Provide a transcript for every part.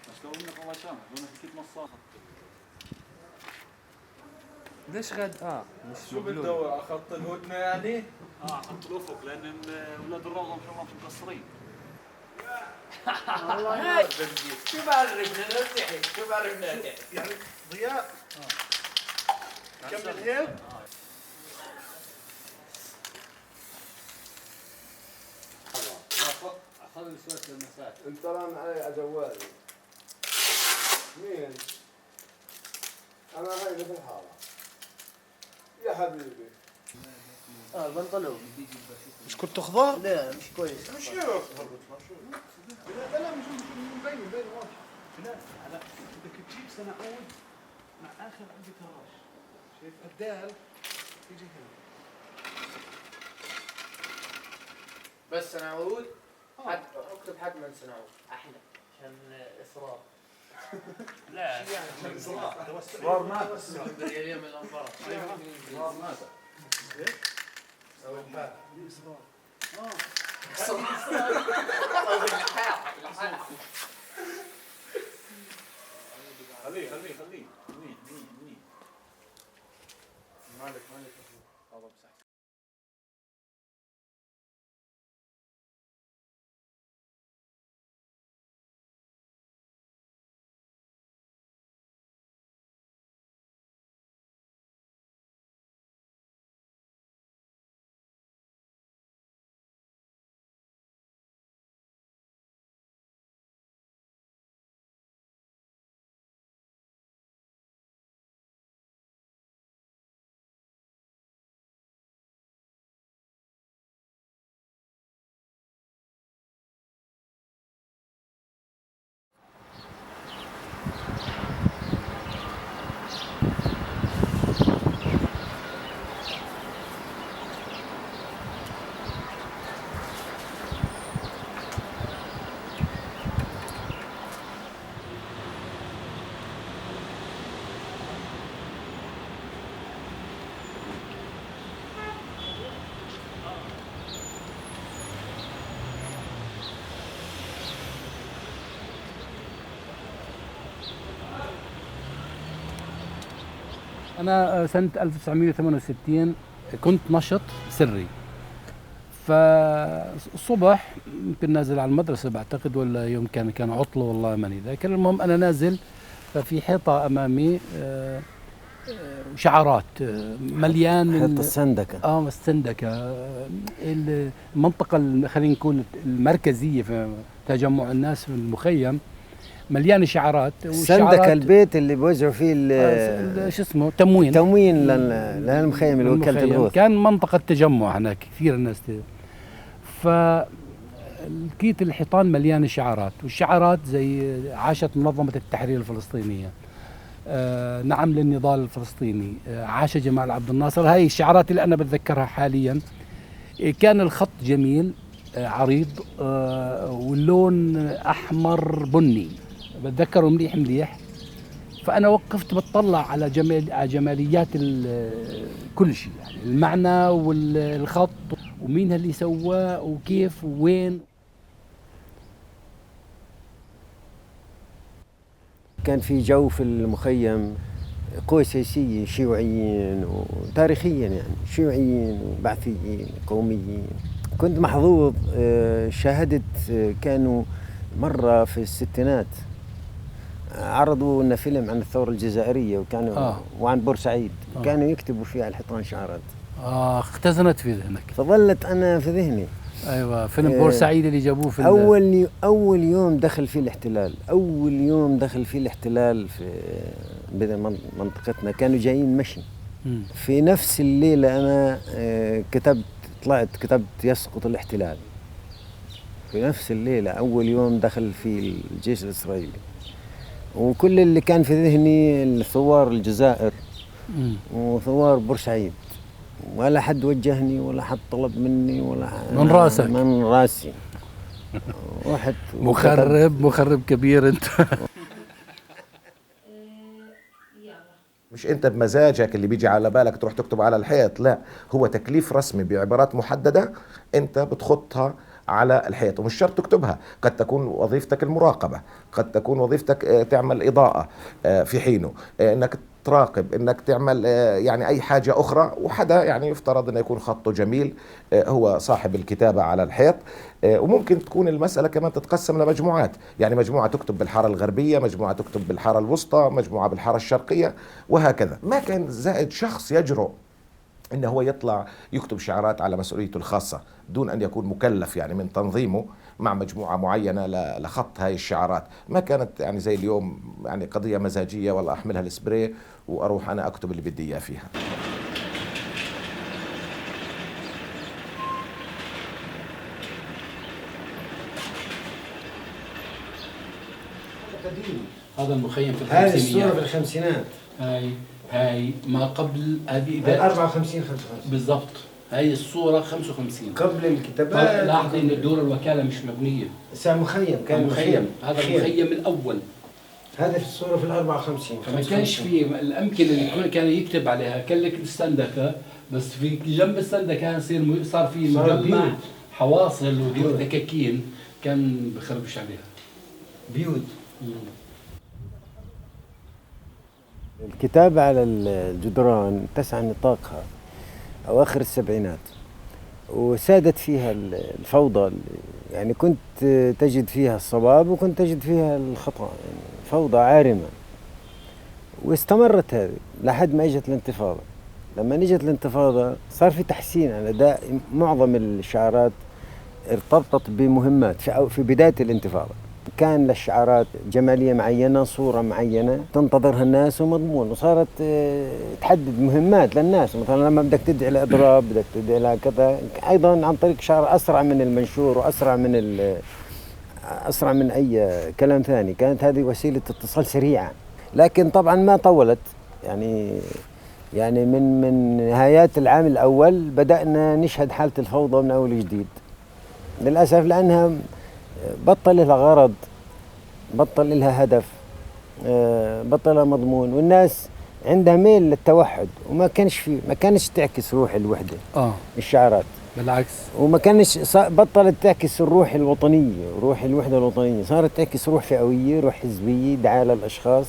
بس لو انك الله يسامحك لو انك كنت مصاصة ليش غاد مش شو بتدور؟ اخذت الهدنه يعني؟ اخذت الافق لان اولاد الروضه مش مقصرين. والله شو بعرفنا نرتاح؟ شو بعرفنا يعني ضياء كمل هيك. اخذ شويه المسافه. انت رن علي على جوالي. مين؟ انا هاي مثل حالة يا حبيبي. البنطلون مش كنت خضار؟ لا مش كويس. مش كيف لا لا مش مبين واضح. لا على بدك تجيب سنعود مع اخر عندي كراش. شايف الدال يجي هنا. بس سنعود اكتب حتما سنعود احلى عشان اصرار. لا يعني صار مات اليوم الانفار صار مات او الحال خليه مني مالك الله بصحتك. أنا سنة 1968 كنت نشط سري، فالصبح يمكن نازل على المدرسة بعتقد، ولا يوم كان عطلة والله ماني ذاكر. المهم أنا نازل ففي حيطة أمامي شعارات مليان حيطة السندكة. السندكة، المنطقة خلينا نقول المركزية في تجمع الناس في المخيم مليان شعارات. السندكة البيت اللي بوزعوا فيه شو اسمه تموين للمخيم اللي وكالة الغوث. كان منطقة تجمع هناك كثير الناس لقيت الحيطان مليانة شعارات، والشعارات زي عاشت منظمة التحرير الفلسطينية، نعم للنضال الفلسطيني، عاش جمال عبد الناصر. هاي الشعارات اللي أنا بتذكرها حاليا. كان الخط جميل عريض واللون أحمر بني، بتذكره مليح. فأنا وقفت بتطلع على جماليات كل شيء، يعني المعنى والخط ومين اللي سواه وكيف ووين. كان في جو في المخيم قوى سياسية، شيوعيين وتاريخيا، يعني شيوعيين وبعثيين قوميين. كنت محظوظ، شاهدت كانوا مرة في الستينات عرضوا لنا فيلم عن الثورة الجزائرية وكانوا وعن بورسعيد، كانوا يكتبوا فيه على الحيطان شعارات. اختزنت في ذهنك. فظلت أنا في ذهني. أيوة، فيلم بورسعيد اللي جابوه في أول يوم دخل فيه الاحتلال في منطقتنا، كانوا جايين مشي. في نفس الليلة أنا كتبت يسقط الاحتلال. في نفس الليلة أول يوم دخل فيه الجيش الإسرائيلي، وكل اللي كان في ذهني ثوار الجزائر وثوار بورسعيد، ولا حد وجهني ولا حد طلب مني ولا من راسك، من راسي. واحد مخرب كبير انت. مش انت بمزاجك اللي بيجي على بالك تروح تكتب على الحيط، لا، هو تكليف رسمي بعبارات محددة انت بتخطها على الحيط، ومش شرط تكتبها، قد تكون وظيفتك المراقبة، قد تكون وظيفتك تعمل إضاءة في حينه، انك تراقب، انك تعمل يعني اي حاجة اخرى. وحدا يعني يفترض انه يكون خطه جميل هو صاحب الكتابة على الحيط. وممكن تكون المسألة كمان تتقسم لمجموعات، يعني مجموعة تكتب بالحارة الغربية، مجموعة تكتب بالحارة الوسطى، مجموعة بالحارة الشرقية، وهكذا. ما كان زائد شخص يجرؤ انه هو يطلع يكتب شعارات على مسؤوليته الخاصة دون ان يكون مكلف يعني من تنظيمه مع مجموعة معينة لخط هاي الشعارات. ما كانت يعني زي اليوم يعني قضية مزاجية، والله احملها السبراي واروح انا اكتب اللي بدي اياه فيها. هذا المخيم في هذه الصورة الخمسينيات. بالخمسينات، هاي ما قبل هذه 54 55 بالضبط. هاي الصورة 55 قبل الكتابات. لاحظي ان دور الوكالة مش مبنية، ساعة مخيم، كان مخيم. هذا خيم. المخيم الأول، هذه الصورة في 54 فما كانش في الأمكنة اللي كان يكتب عليها. كان لك السندكة، بس في جنب السندكة كان صار في مجمع حواصل ودير دكاكين كان بخربش عليها بيوت. الكتابة على الجدران تسع نطاقها أواخر السبعينات، وسادت فيها الفوضى، يعني كنت تجد فيها الصواب وكنت تجد فيها الخطأ، يعني فوضى عارمة. واستمرت هذه لحد ما اجت الانتفاضة. لما اجت الانتفاضة صار في تحسين على أداء معظم الشعارات، ارتبطت بمهمات في بداية الانتفاضة. كان للشعارات جمالية معينة، صورة معينة تنتظرها الناس ومضمون، وصارت تحدد مهمات للناس. مثلا لما بدك تدعي لإضراب، بدك تدعي لها كذا، أيضا عن طريق شعار أسرع من المنشور وأسرع من أي كلام ثاني. كانت هذه وسيلة اتصال سريعة، لكن طبعا ما طولت. يعني من نهايات العام الأول بدأنا نشهد حالة الفوضى من أول جديد للأسف، لأنها بطل لها غرض، بطل لها هدف، بطل لها مضمون، والناس عندها ميل للتوحد، وما كانش تعكس روح الوحدة الشعارات، بالعكس. وما كانش بطلت تعكس الروح الوطنية وروح الوحدة الوطنية، صارت تعكس روح فئوية، روح حزبية، دعاية للأشخاص.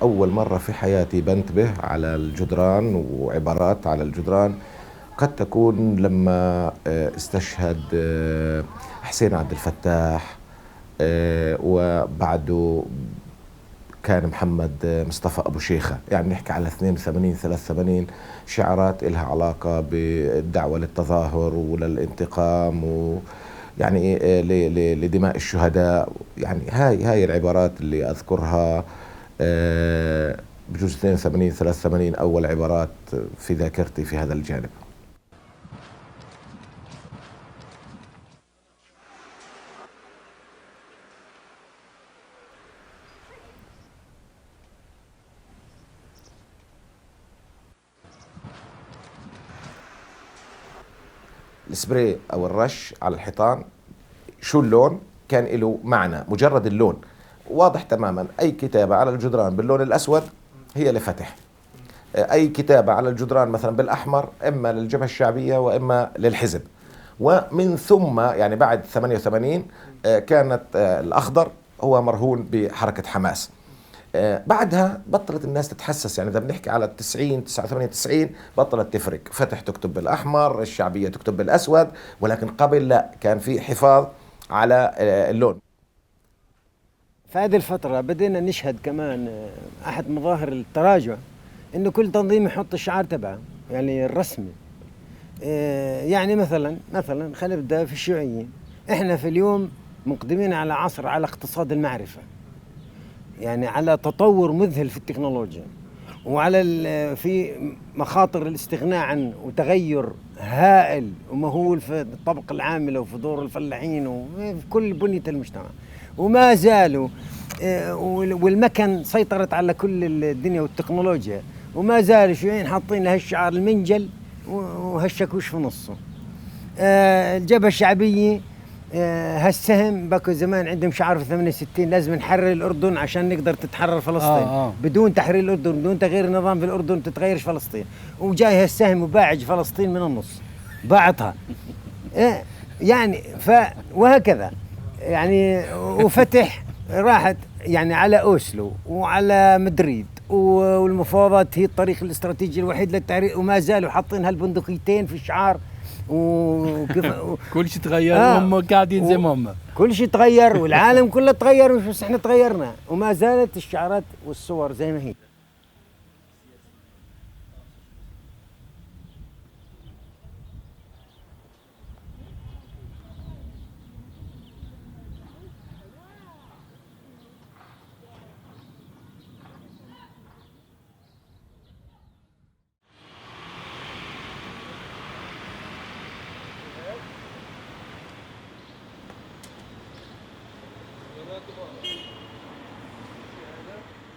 أول مرة في حياتي بنتبه على الجدران وعبارات على الجدران، قد تكون لما استشهد حسين عبد الفتاح، وبعده كان محمد مصطفى أبو شيخة. يعني نحكي على 82 83 شعارات إلها علاقة بالدعوة للتظاهر وللانتقام يعني لدماء الشهداء. يعني هاي العبارات اللي أذكرها بجوز 82 83 أول عبارات في ذاكرتي في هذا الجانب. السبراي أو الرش على الحيطان، شو اللون؟ كان له معنى، مجرد اللون واضح تماما. أي كتابة على الجدران باللون الأسود هي لفتح، أي كتابة على الجدران مثلا بالأحمر إما للجبهة الشعبية وإما للحزب. ومن ثم يعني بعد 88 كانت الأخضر هو مرهون بحركة حماس. بعدها بطلت الناس تتحسس، يعني إذا بنحكي على 90 89 90 بطلت تفرق، فتح تكتب بالأحمر، الشعبية تكتب بالأسود، ولكن قبل لا، كان في حفاظ على اللون. في هذه الفترة بدينا نشهد كمان أحد مظاهر التراجع، إنه كل تنظيم يحط الشعار تبعه، يعني الرسمي. يعني مثلا خلينا نبدأ في الشيوعيين. إحنا في اليوم مقدمين على عصر على اقتصاد المعرفة. يعني على تطور مذهل في التكنولوجيا، وعلى في مخاطر الاستغناء عن وتغير هائل ومهول في الطبقة العاملة وفي دور الفلاحين وفي كل بنية المجتمع، وما زالوا والمكن سيطرت على كل الدنيا والتكنولوجيا، وما زالوا شويين حاطين له الشعار المنجل وهالشكوش في نصه. الجبهة الشعبية هالسهم بكو زمان عندهم شعار في 68 لازم نحرر الأردن عشان نقدر تتحرر فلسطين. بدون تحرير الأردن بدون تغيير النظام في الأردن تتغيرش فلسطين. وجاي هالسهم وباعج فلسطين من النص باعتها يعني وهكذا يعني وفتح راحت يعني على أوسلو وعلى مدريد، والمفاوضات هي الطريق الاستراتيجي الوحيد للتحرير، وما زالوا حاطين هالبندقيتين في الشعار وكيف كل شيء تغير وهم قاعدين زي ما هم. كل شيء تغير والعالم كله تغير بس احنا تغيرنا، وما زالت الشعارات والصور زي ما هي.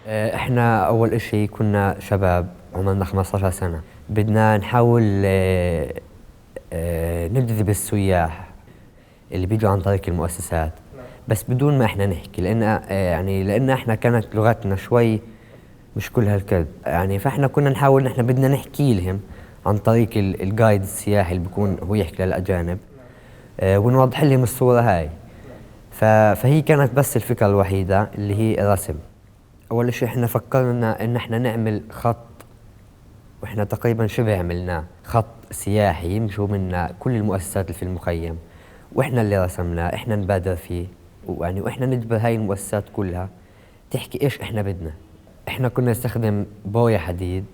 احنا اول اشي كنا شباب عمرنا 15 سنة، بدنا نحاول نجذب السياح اللي بيجوا عن طريق المؤسسات، بس بدون ما احنا نحكي، لان احنا كانت لغتنا شوي مش كل هالكد يعني، فاحنا كنا نحاول نحن بدنا نحكي لهم عن طريق الجايد السياحي اللي بيكون هو يحكي للاجانب ونوضح لهم الصورة هاي. فهي كانت بس الفكرة الوحيدة اللي هي الرسم. أول شيء إحنا فكرنا إن إحنا نعمل خط، وإحنا تقريباً شبه عملناه، خط سياحي يمشوا منا كل المؤسسات اللي في المخيم، وإحنا اللي رسمناه، إحنا نبادر فيه، وإحنا نجبر هاي المؤسسات كلها تحكي إيش إحنا بدنا. إحنا كنا نستخدم بوية حديد،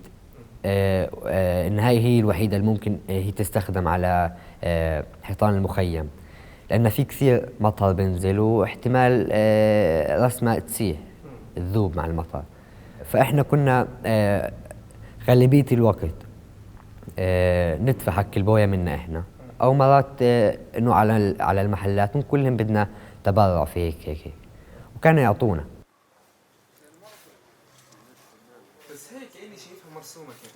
إن هاي هي الوحيدة اللي ممكن هي تستخدم على حيطان المخيم، لأن في كثير مطر بنزل واحتمال رسمة تسيح تذوب مع المطر. فإحنا كنا غالبية الوقت ندفع حق البوية منا إحنا، أو مرات إنه على المحلات من كلهم بدنا تبرع في هيك وكانوا يعطونا. بس هيك عيني شايفها مرسومة كده.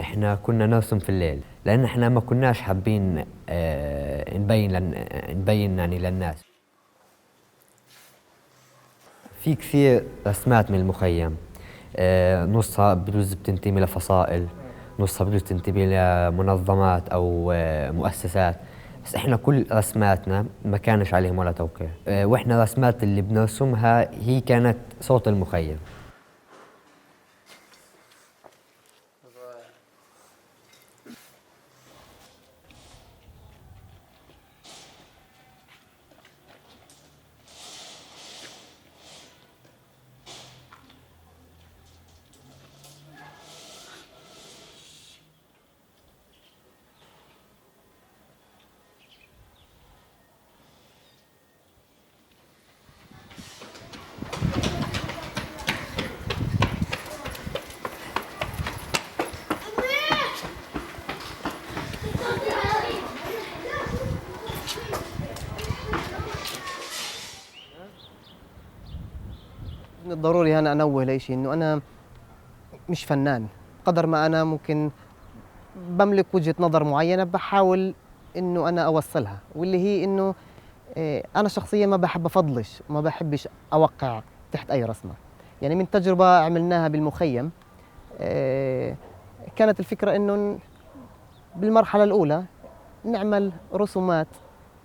إحنا كنا نرسم في الليل لأن إحنا ما كناش حابين نبين يعني للناس. في كثير رسمات من المخيم، نصها بجوز بتنتمي لفصائل، نصها بجوز تنتمي لمنظمات أو مؤسسات، بس إحنا كل رسماتنا ما كانش عليهم ولا توقيع، وإحنا رسمات اللي بنرسمها هي كانت صوت المخيم. ضروري هنا انوه لشيء انه انا مش فنان، قدر ما انا ممكن بملك وجهة نظر معينة بحاول انه انا اوصلها، واللي هي انه انا شخصيا ما بحب افضلش، ما بحبش اوقع تحت اي رسمة. يعني من تجربة عملناها بالمخيم كانت الفكرة انه بالمرحلة الاولى نعمل رسومات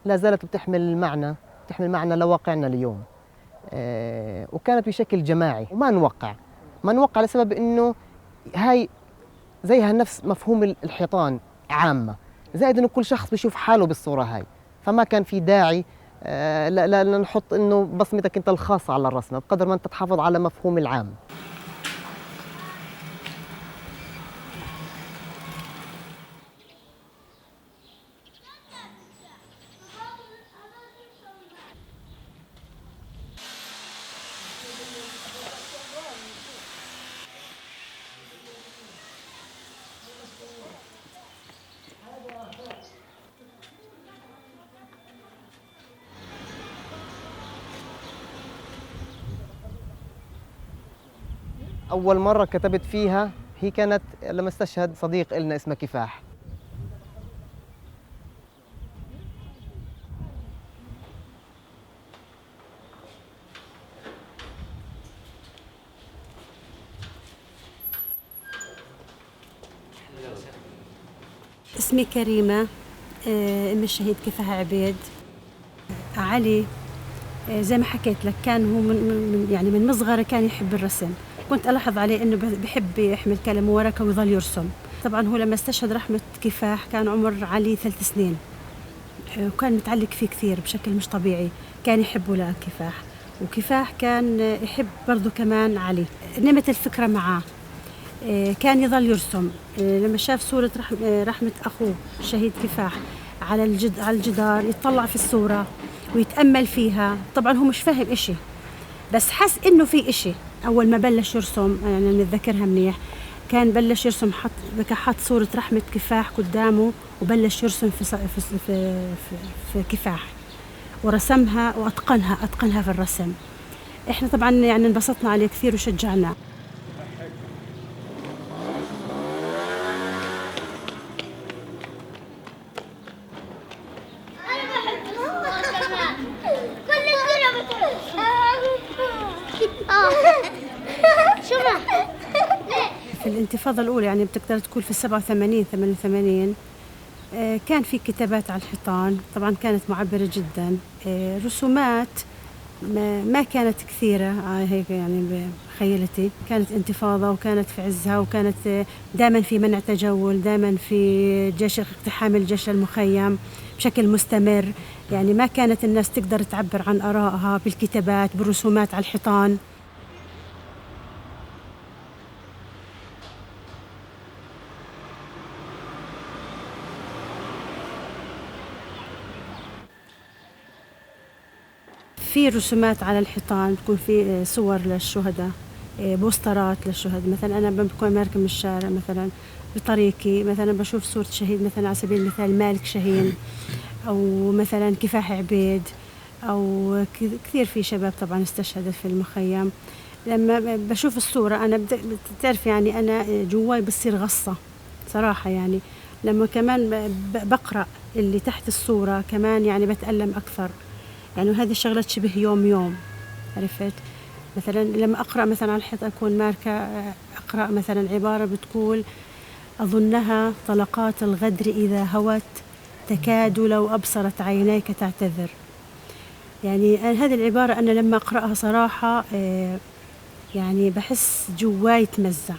لا زالت بتحمل معنى لواقعنا اليوم، وكانت بشكل جماعي، وما نوقع لسبب انه هاي زيها نفس مفهوم الحيطان عامة، زائد انه كل شخص بيشوف حاله بالصورة هاي، فما كان في داعي لا نحط انه بصمتك انت الخاصة على الرسمة بقدر ما انت تحافظ على مفهوم العام. أول مرة كتبت فيها هي كانت لما استشهد صديق إلنا اسمه كفاح. اسمي كريمة، أم الشهيد كفاح عبيد. علي زي ما حكيت لك كان هو من مصغره كان يحب الرسم. كنت ألاحظ عليه إنه بحب يحمل قلم وورقة ويظل يرسم. طبعا هو لما استشهد رحمة كفاح كان عمر علي 3 سنين، وكان متعلق فيه كثير بشكل مش طبيعي، كان يحبه لكفاح، وكفاح كان يحب برضه كمان علي. نمت الفكرة معاه، كان يظل يرسم. لما شاف صورة رحمة أخوه الشهيد كفاح على الجدار يتطلع في الصورة ويتأمل فيها. طبعا هو مش فاهم إشي، بس حس إنه في إشي. أول ما بلش يرسم، يعني نتذكرها منيح، كان بلش يرسم، حط صورة رحمة كفاح قدامه وبلش يرسم في كفاح، ورسمها وأتقنها في الرسم. إحنا طبعا يعني انبسطنا عليه كثير وشجعناه. في الانتفاضة الأولى يعني بتقدر تقول في 87 88 كان في كتابات على الحيطان، طبعا كانت معبرة جدا. رسومات ما كانت كثيرة هيك يعني بخيلتي. كانت انتفاضة وكانت في عزها، وكانت دائما في منع تجول، دائما في اقتحام الجيش المخيم بشكل مستمر. يعني ما كانت الناس تقدر تعبر عن آرائها بالكتابات بالرسومات على الحيطان. في رسومات على الحيطان، بتكون في صور للشهداء، بوسترات للشهداء. مثلا أنا بكون مركب من الشارع مثلا بطريقي، مثلا بشوف صورة شهيد مثلا على سبيل المثال مالك شاهين، أو مثلا كفاح عبيد، أو كثير في شباب طبعا استشهدت في المخيم. لما بشوف الصورة أنا بتعرف يعني أنا جواي بصير غصة صراحة. يعني لما كمان بقرأ اللي تحت الصورة كمان يعني بتألم أكثر. يعني وهذه الشغلة تشبه يوم عرفت. مثلا لما أقرأ مثلا على الحيط أكون ماركة، أقرأ مثلا عبارة بتقول: أظنها طلقات الغدر إذا هوت، تكاد لو أبصرت عينيك تعتذر. يعني هذه العبارة أنا لما أقرأها صراحة يعني بحس جواي تمزع.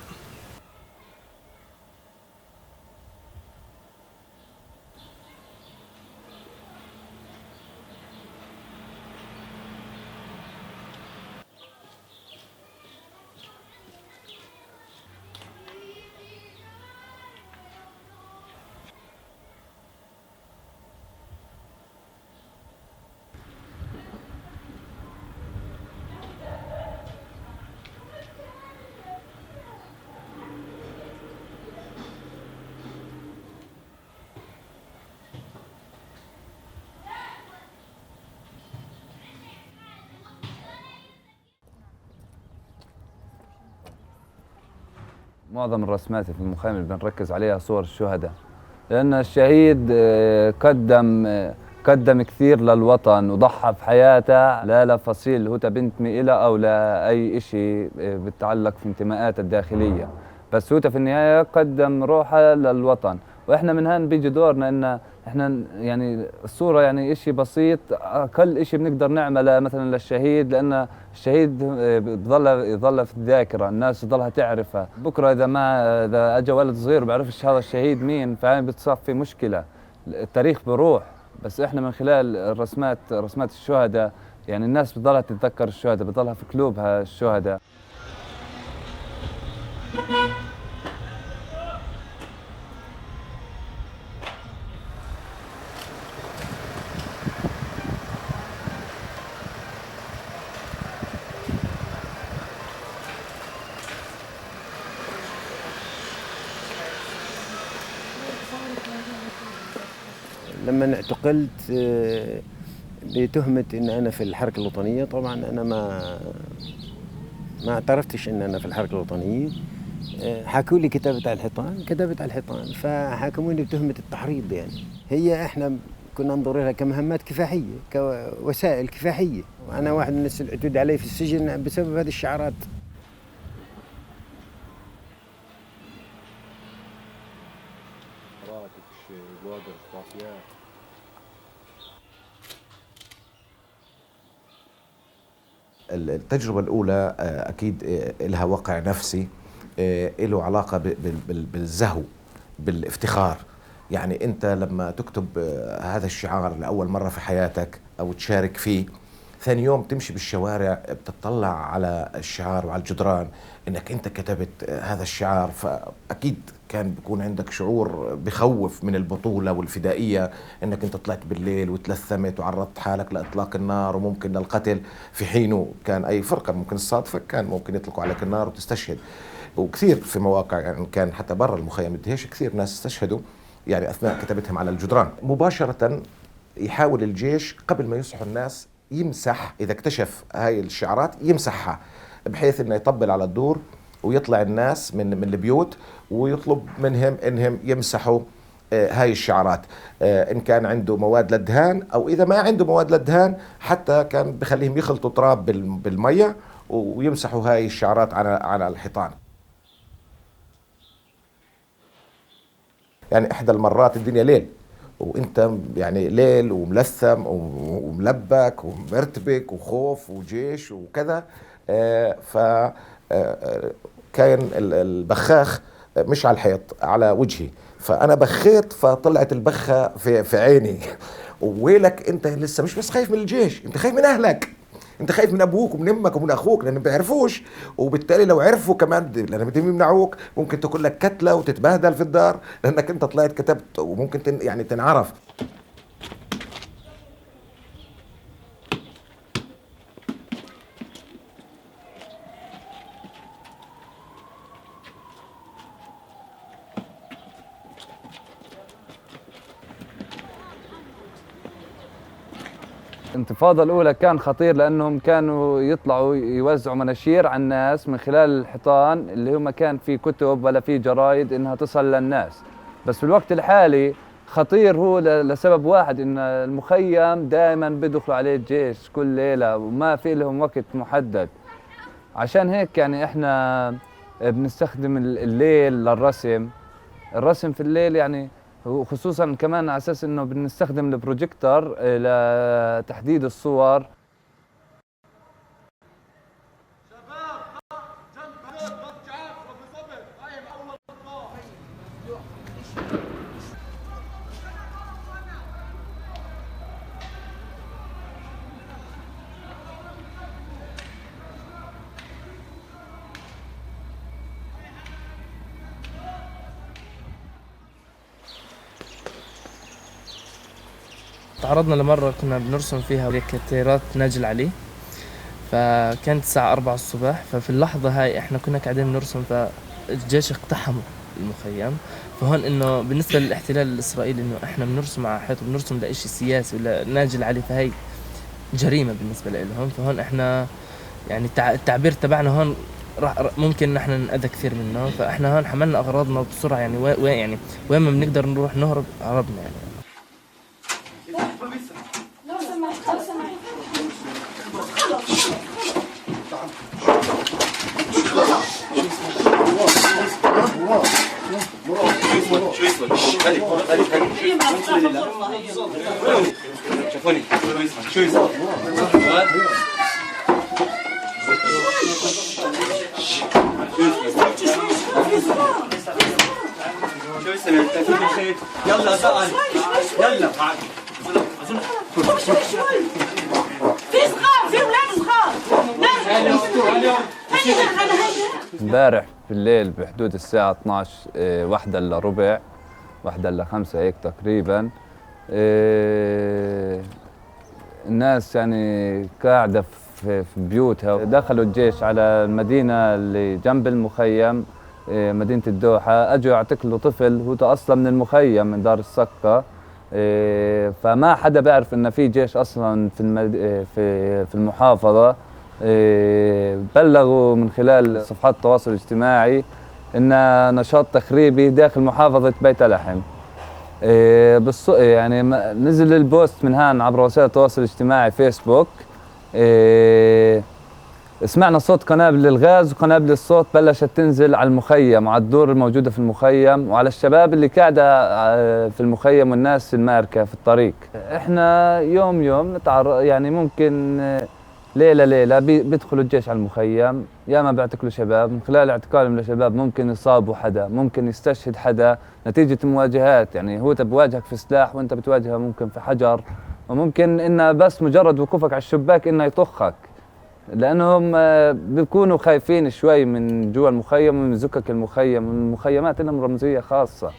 معظم الرسمات في المخيم اللي بنركز عليها صور الشهداء، لأن الشهيد قدم كثير للوطن وضحى في حياته لا لفصيل هو بينتمي إلى أو لا أي شيء بيتعلق في انتماءاته الداخلية، بس هو في النهاية قدم روحه للوطن. وإحنا من هون بيجي دورنا إن إحنا يعني الصورة يعني إشي بسيط، أقل إشي بنقدر نعمله مثلا للشهيد، لأن الشهيد يظل في الذاكرة، الناس تظلها تعرفه. بكرة إذا أجا ولد صغير بيعرفش هذا الشهيد مين، فعين بتصفي مشكلة، التاريخ بروح. بس إحنا من خلال رسمات الشهداء يعني الناس بتظلها تتذكر الشهداء، بتظلها في قلوبها الشهداء. لما اعتقلت بتهمة ان انا في الحركة الوطنية، طبعا انا ما اعترفتش ان انا في الحركه الوطنيه. حكوا لي كتبت على الحيطان، كتبت على الحيطان، فحاكموني بتهمه التحريض. يعني هي احنا كنا ننظر لها كمهمات كفاحيه، كوسائل كفاحيه، وانا واحد من الناس اللي اعتدي علي في السجن بسبب هذه الشعارات. التجربة الأولى أكيد لها وقع نفسي، له علاقة بالزهو، بالافتخار. يعني أنت لما تكتب هذا الشعار لأول مرة في حياتك أو تشارك فيه، ثاني يوم تمشي بالشوارع بتطلع على الشعار وعلى الجدران انك انت كتبت هذا الشعار، فاكيد كان بيكون عندك شعور بخوف من البطولة والفدائية، انك انت طلعت بالليل وتلثمت وعرضت حالك لاطلاق النار وممكن للقتل، في حينه كان اي فرقة ممكن تصادفك كان ممكن يطلقوا عليك النار وتستشهد. وكثير في مواقع يعني كان حتى برا المخيم الدهيش كثير ناس استشهدوا يعني اثناء كتابتهم على الجدران. مباشرة يحاول الجيش قبل ما يصحوا الناس يمسح، إذا اكتشف هاي الشعارات يمسحها، بحيث إنه يطبل على الدور ويطلع الناس من البيوت ويطلب منهم إنهم يمسحوا هاي الشعارات، إن كان عنده مواد للدهان أو إذا ما عنده مواد للدهان حتى كان بخليهم يخلطوا تراب بالمية ويمسحوا هاي الشعارات على الحيطان. يعني إحدى المرات الدنيا ليل وانت يعني ليل وملثم وملبك ومرتبك وخوف وجيش وكذا، فكان البخاخ مش على الحيط على وجهي، فانا بخيت فطلعت البخه في عيني. وويلك انت لسه مش بس خايف من الجيش، انت خايف من اهلك، انت خايف من ابوك ومن امك ومن اخوك لان ما بيعرفوش، وبالتالي لو عرفوا كمان لان بدهم يمنعوك ممكن تكون لك كتله وتتبهدل في الدار لانك انت طلعت كتبت وممكن يعني تنعرف. الانتفاضة الأولى كان خطير لأنهم كانوا يطلعوا يوزعوا مناشير على الناس من خلال الحيطان اللي هم كان في كتب ولا في جرايد إنها تصل للناس. بس في الوقت الحالي خطير هو لسبب واحد، إن المخيم دائما بيدخلوا عليه الجيش كل ليلة وما في لهم وقت محدد. عشان هيك يعني إحنا بنستخدم الليل للرسم. الرسم في الليل يعني وخصوصا كمان على اساس انه بنستخدم البروجيكتور لتحديد الصور. تعرضنا لمرة كنا بنرسم فيها كاريكاتيرات ناجي العلي، فكانت الساعة 4 الصبح، ففي اللحظة هاي احنا كنا قاعدين بنرسم فالجيش اقتحم المخيم. فهون انه بالنسبة للاحتلال الاسرائيلي انه احنا بنرسم على حيط وبنرسم لإشي سياسي ولا ناجي العلي، فهي جريمة بالنسبة لهم. فهون احنا يعني التعبير تبعنا هون ممكن نحن نأذى كثير منه، فاحنا هون حملنا اغراضنا بسرعة يعني وين ما بنقدر نروح نهرب هربنا يعني. يلا سأل يلا في صغار، في ولاد صغار. امبارح بالليل بحدود الساعة 12 واحدة إلا ربع، واحدة إلا 5 هيك تقريبا، الناس يعني قاعدة في بيوتها. دخلوا الجيش على المدينة اللي جنب المخيم، مدينة الدوحة، أجوا يعتقلوا طفل هو أصلا من المخيم من دار السقة، فما حدا بيعرف إن في جيش أصلا في المحافظة. بلغوا من خلال صفحات التواصل الاجتماعي إن نشاط تخريبي داخل محافظة بيت لحم. يعني نزل البوست من هان عبر وسائل التواصل الاجتماعي فيسبوك. سمعنا صوت قنابل الغاز، وقنابل الصوت بلشت تنزل على المخيم وعلى الدور الموجودة في المخيم وعلى الشباب اللي قاعدة في المخيم والناس الماركة في الطريق. احنا يوم يعني ممكن ليلة بيدخلوا الجيش على المخيم، يا ما بيعتقلوا شباب، من خلال اعتقالهم لشباب ممكن يصابوا حدا، ممكن يستشهد حدا نتيجة مواجهات. يعني هو بواجهك في سلاح وانت بتواجهه ممكن في حجر، وممكن انه بس مجرد وقوفك على الشباك انه يطخك، لانهم بيكونوا خايفين شوي من جوا المخيم ومن زكك المخيم. المخيمات لهم رمزية خاصة.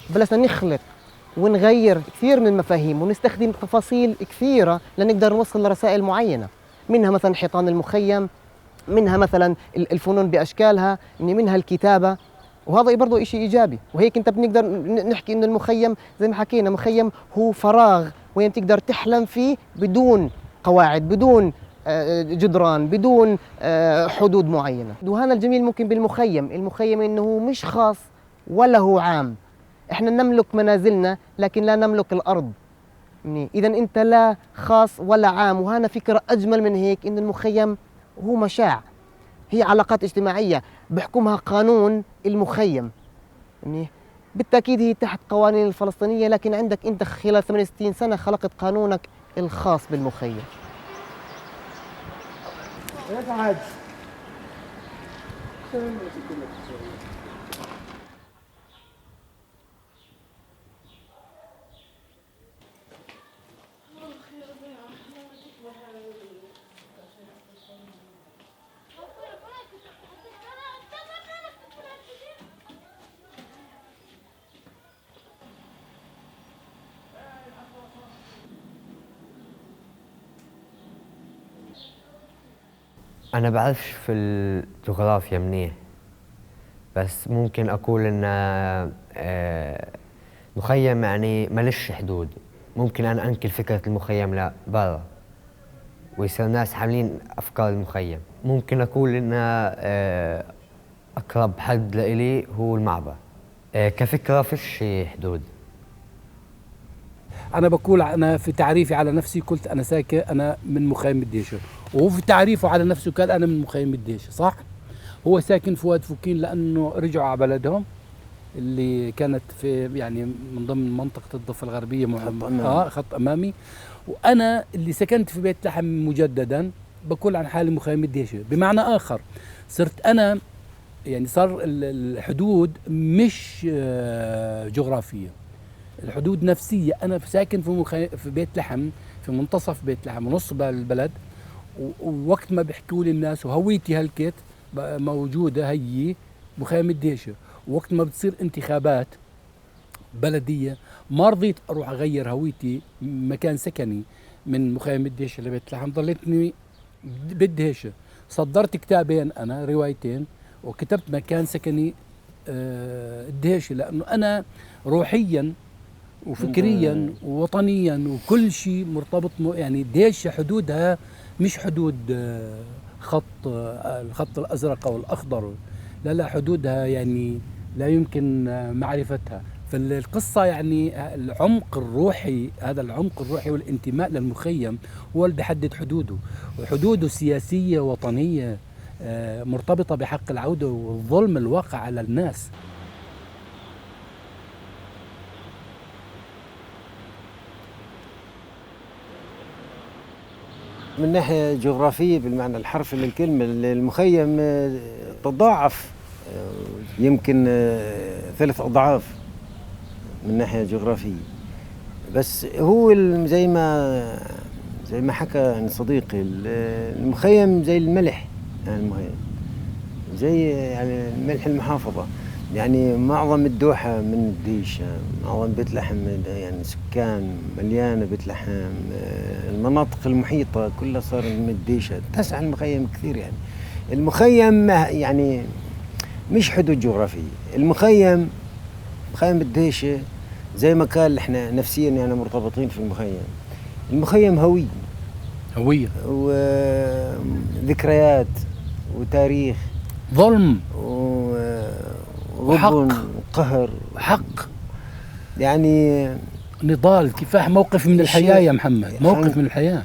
بلشنا نخلق ونغير كثير من المفاهيم ونستخدم تفاصيل كثيرة لنقدر نوصل لرسائل معينة، منها مثلا حيطان المخيم، منها مثلا الفنون بأشكالها، منها الكتابة، وهذا برضه شيء إيجابي. وهيك أنت بنقدر نحكي إنه المخيم زي ما حكينا مخيم هو فراغ وين تقدر تحلم فيه بدون قواعد، بدون جدران، بدون حدود معينة. وهذا الجميل ممكن بالمخيم، المخيم إنه مش خاص ولا هو عام. احنا نملك منازلنا لكن لا نملك الارض. اذا انت لا خاص ولا عام، وهنا فكره اجمل من هيك، ان المخيم هو مشاع، هي علاقات اجتماعيه بحكمها قانون المخيم. بالتاكيد هي تحت قوانين الفلسطينيه، لكن عندك انت خلال 68 سنه خلقت قانونك الخاص بالمخيم. أنا بعرفش في الجغرافيا منيح، بس ممكن أقول إن مخيم يعني ملش حدود. ممكن أنا أنقل فكرة المخيم لبرا ويصير الناس حاملين أفكار المخيم. ممكن أقول إن أقرب حد لإلي هو المعبر. كفكرة فيش حدود. أنا بقول أنا في تعريفي على نفسي قلت أنا ساكن أنا من مخيم الديشة، وهو في تعريفه على نفسه قال أنا من مخيم الديشة، صح؟ هو ساكن في واد فوكين لأنه رجعوا على بلدهم اللي كانت في يعني من ضمن منطقة الضفة الغربية خط أمامي. وأنا اللي سكنت في بيت لحم مجددا بقول عن حالي مخيم الديشة. بمعنى آخر صرت أنا يعني صار الحدود مش جغرافية، الحدود نفسية. أنا ساكن في بيت لحم، في منتصف بيت لحم ونص البلد، ووقت ما بيحكوا لي الناس وهويتي هلكت موجودة هي مخيم الديشة، ووقت ما بتصير انتخابات بلدية ما رضيت أروح أغير هويتي مكان سكني من مخيم الدهيشة لبيت لحم، ضليتني بالدهيشة. صدرت كتابين أنا، روايتين، وكتبت مكان سكني الدهيشة، لأنه أنا روحيا وفكريا ووطنيا وكل شيء مرتبط يعني الدهيشة حدودها مش حدود الخط الأزرق أو الأخضر، لا حدودها يعني لا يمكن معرفتها. فالقصة يعني العمق الروحي، هذا العمق الروحي والانتماء للمخيم هو اللي بيحدد حدوده، وحدوده سياسية وطنية مرتبطة بحق العودة والظلم الواقع على الناس. من ناحية جغرافية بالمعنى الحرفي للكلمة، المخيم تضاعف يمكن 3 أضعاف من ناحية جغرافية. بس هو زي ما حكى صديقي، المخيم زي الملح، يعني المخيم زي يعني ملح المحافظة. يعني معظم الدوحة من الدهيشة، معظم بيت لحم يعني سكان مليانة بيت لحم، المناطق المحيطة كلها صار من الدهيشة، تسع المخيم كثير. يعني المخيم يعني مش حدود جغرافية. مخيم الدهيشة زي ما قال احنا نفسيا يعني مرتبطين في المخيم. المخيم هوية وذكريات وتاريخ، ظلم وحق وقهر وحق، يعني نضال، كفاح، موقف من الحياة يا محمد، موقف من الحياة.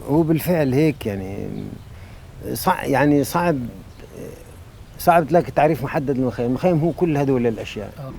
هو بالفعل هيك. يعني صعب تلاقي تعريف محدد للمخيم. المخيم هو كل هذول الأشياء.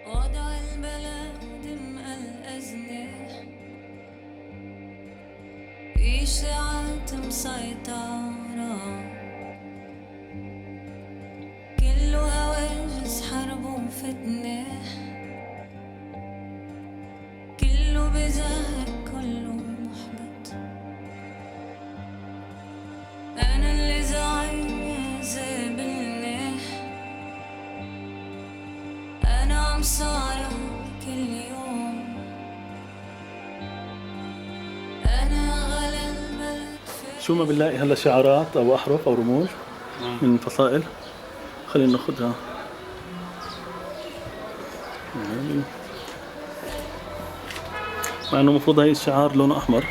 وضع البلد مقلقزني، إشاعات مسيطرة، كله هواجس حرب وفتنة، كله بزهق كله محبط. أنا اللي زعيم زابلني، أنا عم صارع كل يوم، أنا غلا البلد. شو ما بنلاقي هلا شعارات أو أحرف أو رموز من فصائل، خلينا ناخذها. مع إنه المفروض هاي الشعار لونه أحمر.